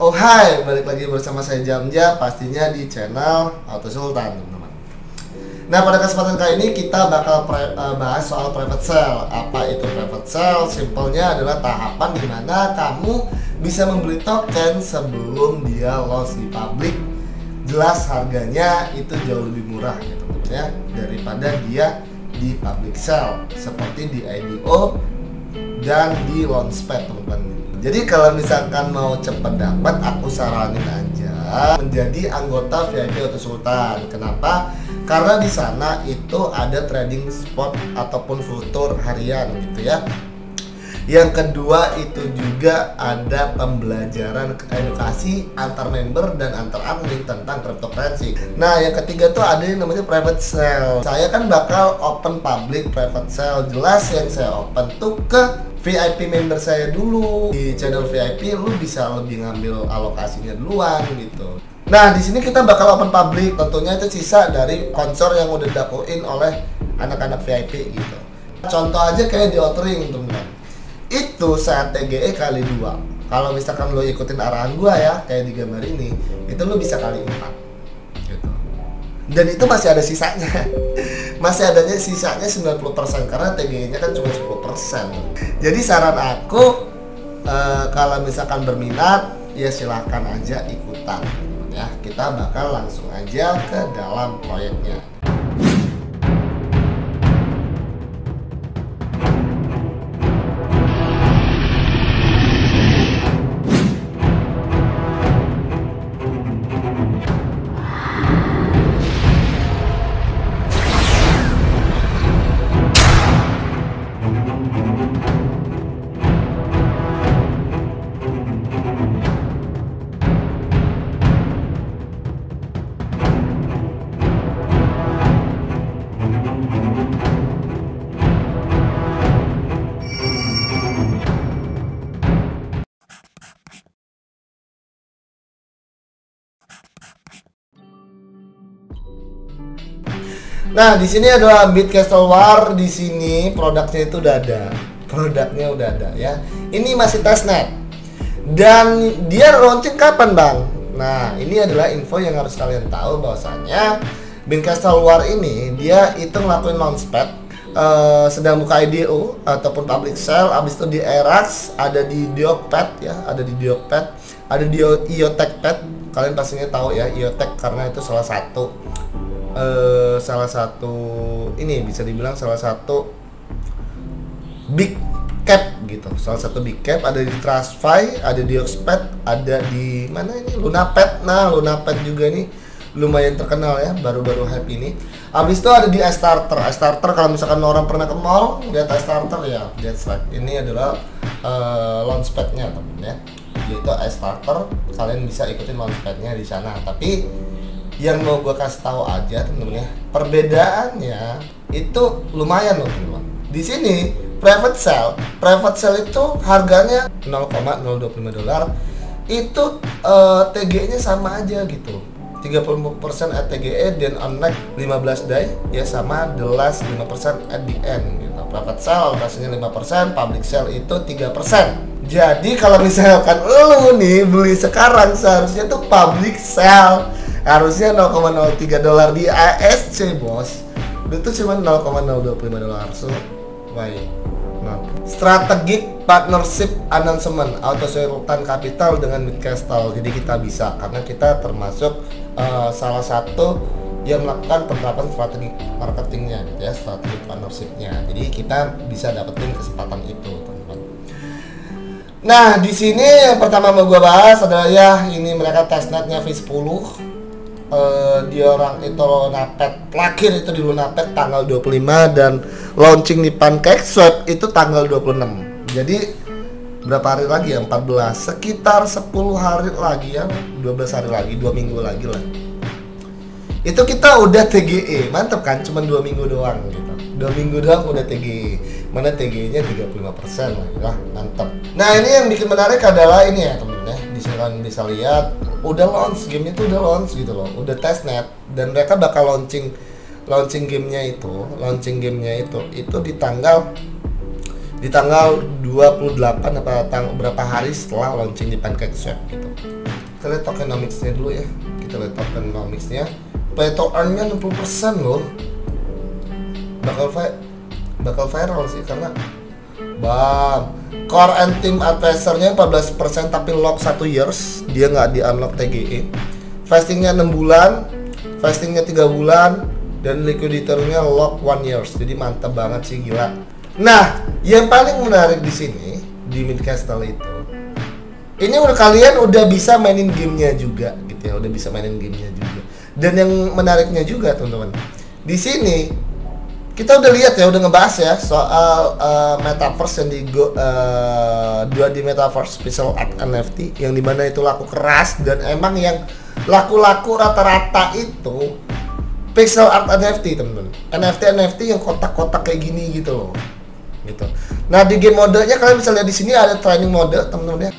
Oh hai, balik lagi bersama saya Jamja, pastinya di channel Auto Sultan, teman-teman. Nah, pada kesempatan kali ini kita bakal bahas soal private sale. Apa itu private sale? Simpelnya adalah tahapan di mana kamu bisa membeli token sebelum dia launch di publik. Jelas harganya itu jauh lebih murah ya teman-teman ya, daripada dia di public sale seperti di IDO dan di launchpad, teman-teman. Jadi kalau misalkan mau cepet dapat, aku saranin aja menjadi anggota VIP Auto Sultan. Kenapa? Karena di sana itu ada trading spot ataupun futur harian gitu ya. Yang kedua itu juga ada pembelajaran edukasi antar member dan antar admin tentang cryptocurrency. Nah, yang ketiga tuh ada yang namanya private sale. Saya kan bakal open public private sale. Jelas yang saya open tuh ke VIP member saya dulu. Di channel VIP lu bisa lebih ngambil alokasinya duluan gitu. Nah, di sini kita bakal open public. Tentunya itu sisa dari konsor yang udah dakoin oleh anak-anak VIP gitu. Contoh aja kayak di Outring, teman-teman. Itu saat TGE kali 2. Kalau misalkan lo ikutin arahan gua ya, kayak di gambar ini, itu lo bisa kali 4 gitu. Dan itu masih ada sisanya. Masih adanya sisanya 90% karena TGE nya kan cuma 10%. Jadi saran aku kalau misalkan berminat ya silahkan aja ikutan ya. Kita bakal langsung aja ke dalam proyeknya. Nah, di sini adalah Bitcastle War. Di sini produknya itu udah ada. Produknya udah ada ya. Ini masih testnet. Dan dia launching kapan, Bang? Nah, ini adalah info yang harus kalian tahu bahwasanya Bitcastle War ini dia itu ngelakuin launchpad, sedang buka IDO ataupun public sale. Abis itu di Erax, ada di Diokpad ya, ada di Diokpad, ada di IoTechPad. Kalian pastinya tahu ya IoTech karena itu salah satu ini bisa dibilang salah satu big cap gitu, salah satu big cap. Ada di TrustFi, ada di Oxpad, ada di mana ini Lunapad. Nah, Lunapad juga ini lumayan terkenal ya, baru-baru hype ini. Habis itu ada di iStarter. iStarter kalau misalkan orang pernah ke mall lihat iStarter ya, that's right. Ini adalah launchpadnya teman ya, yaitu iStarter. Kalian bisa ikutin launchpadnya di sana. Tapi yang mau gue kasih tahu aja teman-teman ya, perbedaannya itu lumayan loh teman-teman. Di sini private sale itu harganya $0,025. Itu TGE-nya sama aja gitu. 30% at TGE dan on neck 15 day ya, sama the last 5% at the end gitu. Private sale rasanya 5%, public sale itu 3%. Jadi kalau misalkan lu nih beli sekarang, seharusnya tuh public sale harusnya $0,03 di ASC, bos. Itu cuma $0,025. So, why not? Strategic partnership announcement Auto Sultan Capital dengan Bitcastle. Jadi kita bisa, karena kita termasuk salah satu yang melakukan penerapan strategi marketingnya gitu ya, strategi partnershipnya. Jadi kita bisa dapetin kesempatan itu, teman-teman. Nah, di sini yang pertama mau gue bahas adalah ya, ini mereka testnetnya V10. Dia orang itu Lunapad, terakhir itu di Lunapad tanggal 25 dan launching di PancakeSwap itu tanggal 26. Jadi berapa hari lagi ya? 14, sekitar 10 hari lagi ya, 12 hari lagi, 2 minggu lagi lah. Itu kita udah TGE, mantep kan? Cuman 2 minggu doang gitu. 2 minggu doang udah TGE. Mana TGE-nya 35% lah, mantep. Nah, ini yang bikin menarik adalah ini ya temen ya, bisa lihat udah launch, gamenya tuh udah launch gitu loh, udah testnet, dan mereka bakal launching gamenya itu di tanggal 2 28 apa berapa hari setelah launching di PancakeSwap gitu. Kita lihat tokenomics-nya dulu ya. Kita lihat tokenomics-nya. Play to earn-nya 60% loh. Bakal viral sih karena core and team advisor-nya 14% tapi lock 1 years, dia nggak di unlock TGE. Fastingnya 6 bulan, fastingnya 3 bulan, dan liquidity-nya lock 1 years. Jadi mantap banget sih, gila. Nah, yang paling menarik di sini di Midcastle itu, ini kalian udah bisa mainin gamenya juga gitu ya, udah bisa mainin gamenya juga. Dan yang menariknya juga teman-teman, di sini kita udah lihat ya, udah ngebahas ya soal metaverse yang di 2D metaverse pixel art NFT yang dimana itu laku keras, dan emang yang laku-laku rata-rata itu pixel art NFT teman-teman. NFT yang kotak-kotak kayak gini gitu loh. Gitu. Nah, di game modenya kalian bisa lihat di sini ada training mode teman-teman ya.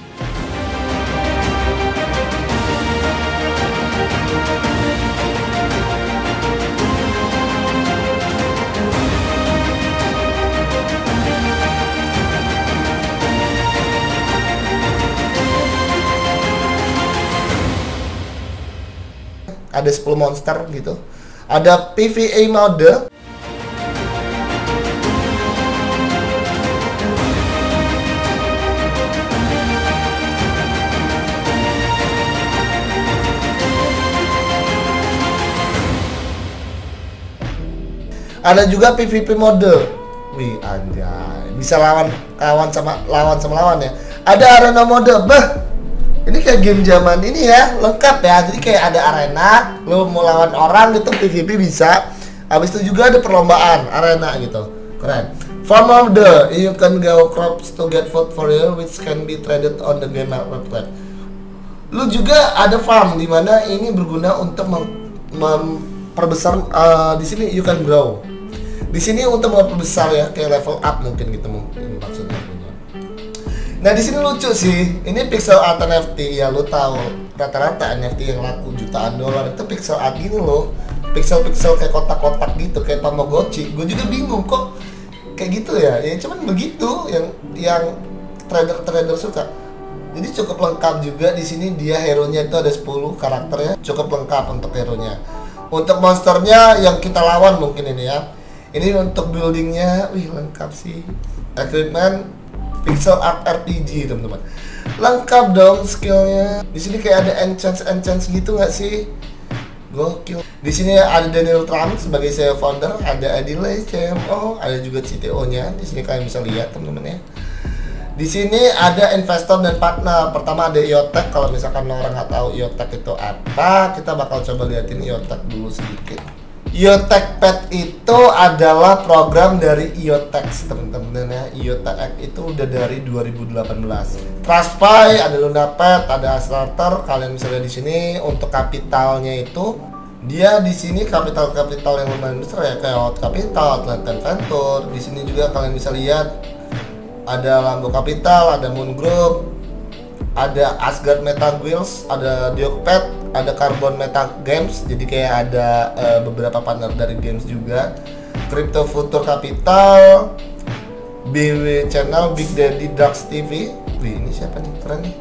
Ada 10 monster gitu. Ada PvE mode. Ada juga PvP mode. Wih, anjay. Bisa lawan sama lawan ya. Ada arena mode. Bah. Ini kayak game zaman ini ya, lengkap ya. Jadi kayak ada arena, lo mau lawan orang gitu, PvP bisa. Habis itu juga ada perlombaan arena gitu. Keren. Farm mode, you can grow crops to get food for you which can be traded on the game website. Lu juga ada farm di mana ini berguna untuk memperbesar di sini you can grow. Di sini untuk memperbesar ya, kayak level up mungkin gitu mungkin maksudnya. Nah, di sini lucu sih. Ini pixel art NFT ya, lu tahu rata-rata NFT yang laku jutaan dolar itu pixel art gini loh. Pixel-pixel kayak kotak-kotak gitu, kayak Tamagotchi. Gue juga bingung kok kayak gitu ya. Ya cuman begitu yang trader-trader suka. Jadi cukup lengkap juga di sini, dia hero-nya itu ada 10 karakternya, cukup lengkap untuk hero-nya. Untuk monsternya yang kita lawan mungkin ini ya. Ini untuk buildingnya, wih lengkap sih. Equipment, pixel art RPG teman-teman. Lengkap dong skillnya. Di sini kayak ada enchants gitu nggak sih? Gokil. Di sini ada Daniel Trump sebagai CEO founder, ada Adile CMO, ada juga CTO-nya. Di sini kalian bisa lihat teman-teman ya. Di sini ada investor dan partner. Pertama ada IoTech. Kalau misalkan orang nggak tahu IoTech itu apa, kita bakal coba liatin IoTech dulu sedikit. IoTech Pet itu adalah program dari IoTech teman-teman ya. IoTech itu udah dari 2018. TrustFi, ada LunaPet, ada Starter. Kalian bisa lihat di sini untuk kapitalnya itu dia di sini kapital yang lumayan besar ya, kayak Hot Capital, Atlantic Venture. Di sini juga kalian bisa lihat ada Lambo Capital, ada Moon Group, ada Asgard Meta Wheels, ada Diokpet, ada Carbon Meta Games. Jadi kayak ada beberapa partner dari games juga. Crypto Future Capital, BW Channel, Big Daddy Ducks TV. Wih, ini siapa nih? Keren nih.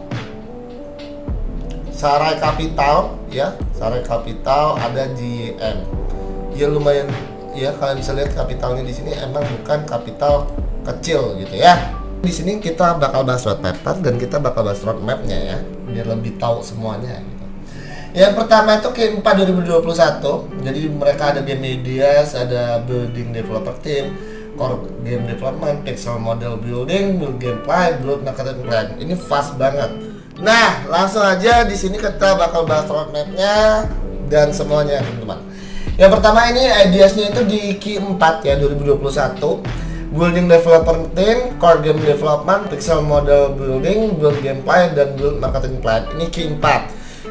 Sarai Capital ya, Sarai Capital, ada GM. Ya lumayan ya, kalian bisa lihat kapitalnya di sini emang bukan kapital kecil gitu ya. Di sini kita bakal bahas white paper dan kita bakal bahas roadmap-nya ya, biar lebih tahu semuanya gitu. Yang pertama itu Q4 2021. Jadi mereka ada game ideas, ada building developer team, core game development, pixel model building, build gameplay, build marketing plan. Ini fast banget. Nah, langsung aja di sini kita bakal bahas roadmap-nya dan semuanya teman-teman. Yang pertama ini ideasnya itu di Q4 ya 2021. Building developer team, core game development, pixel model building, build gameplay, dan build marketing plan. Ini Q4.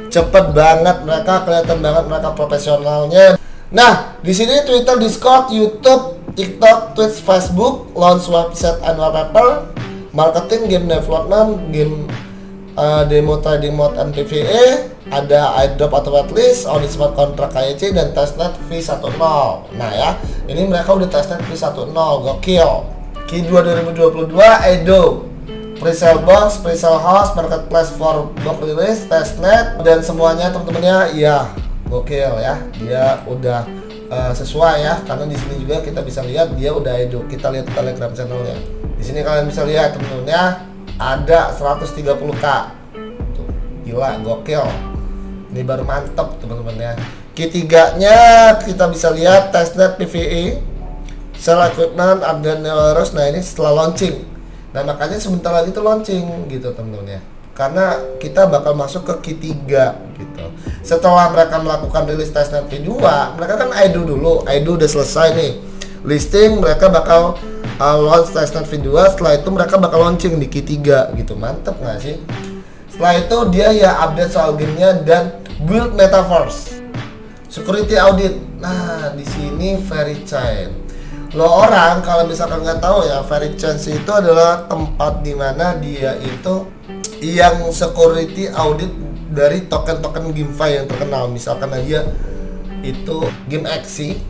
Cepet banget mereka, kelihatan banget mereka profesionalnya. Nah, di sini Twitter, Discord, YouTube, TikTok, Twitch, Facebook, launch website and wallpaper, marketing, game development, game demo trading mode and PvE, ada airdrop atau whitelist, audit smart contract KYC, dan testnet V10. Nah ya, ini mereka udah testnet V10, gokil. Q2 2022 Edo presale box, presale house, marketplace for box release, testnet, dan semuanya teman-temannya ya gokil ya. Dia udah sesuai ya, karena di sini juga kita bisa lihat dia udah edu. Kita lihat Telegram channelnya. Di sini kalian bisa lihat teman-temannya ada 130k. Tuh, gila gokil. Ini baru mantep teman-teman ya. Key-nya kita bisa lihat testnet PVE, sell equipment, upgrade Neurus. Nah ini setelah launching. Nah makanya sebentar lagi itu launching gitu teman-teman ya. Karena kita bakal masuk ke Q3 gitu. Setelah mereka melakukan rilis testnet V2, mereka kan IDO dulu. IDO udah selesai nih. Listing mereka bakal launch testnet V2. Setelah itu mereka bakal launching di Q3 gitu. Mantep nggak sih? Setelah itu dia ya update soal gamenya dan build metaverse. Security audit. Nah, di sini VeriChain. Lo orang kalau misalkan nggak tahu ya, VeriChain itu adalah tempat di mana dia itu yang security audit dari token-token GameFi yang terkenal. Misalkan aja itu GameXi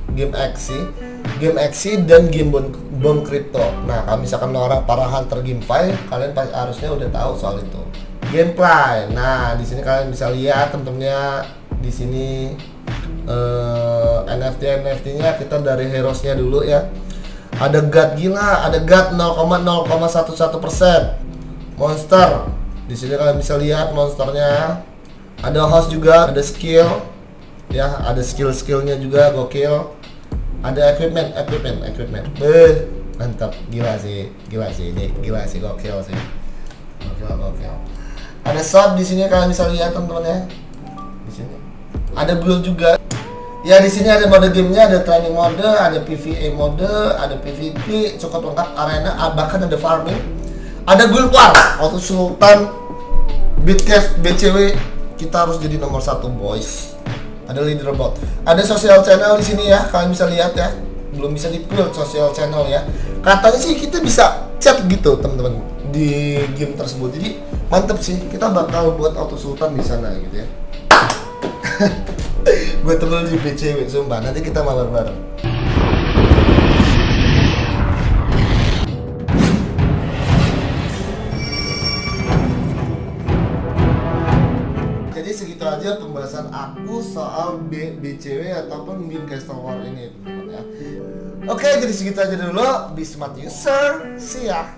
dan game bom crypto. Nah, kalau misalkan lo orang para hunter GameFi, kalian harusnya udah tahu soal itu. Gameplay. Nah, di sini kalian bisa lihat temennya di sini NFT-nya kita dari heroesnya dulu ya. Ada God gila, ada God 0,0,11%. Monster. Di sini kalian bisa lihat monsternya. Ada host juga, ada skill. Ya, ada skill-skillnya juga gokil. Ada equipment. Mantap, gila sih ini, gila sih gokil sih. Gokil. Ada shop di sini kalian bisa lihat teman-teman ya. Di sini. Ada build juga. Ya di sini ada mode gamenya, ada training mode, ada PvE mode, ada PvP, cukup lengkap arena, bahkan ada farming, ada guild war, auto sultan, bitcash, BCW, kita harus jadi nomor 1 boys. Ada leaderboard, ada social channel di sini ya, kalian bisa lihat ya, belum bisa di build social channel ya. Katanya sih kita bisa chat gitu teman-teman di game tersebut, jadi mantep sih, kita bakal buat auto sultan di sana gitu ya. Gue temen di BCW, sumpah, nanti kita mabar bareng. Jadi segitu aja pembahasan aku soal BCW ataupun Game Castle War ini teman-teman ya. Oke, jadi segitu aja dulu. Be smart user, see ya.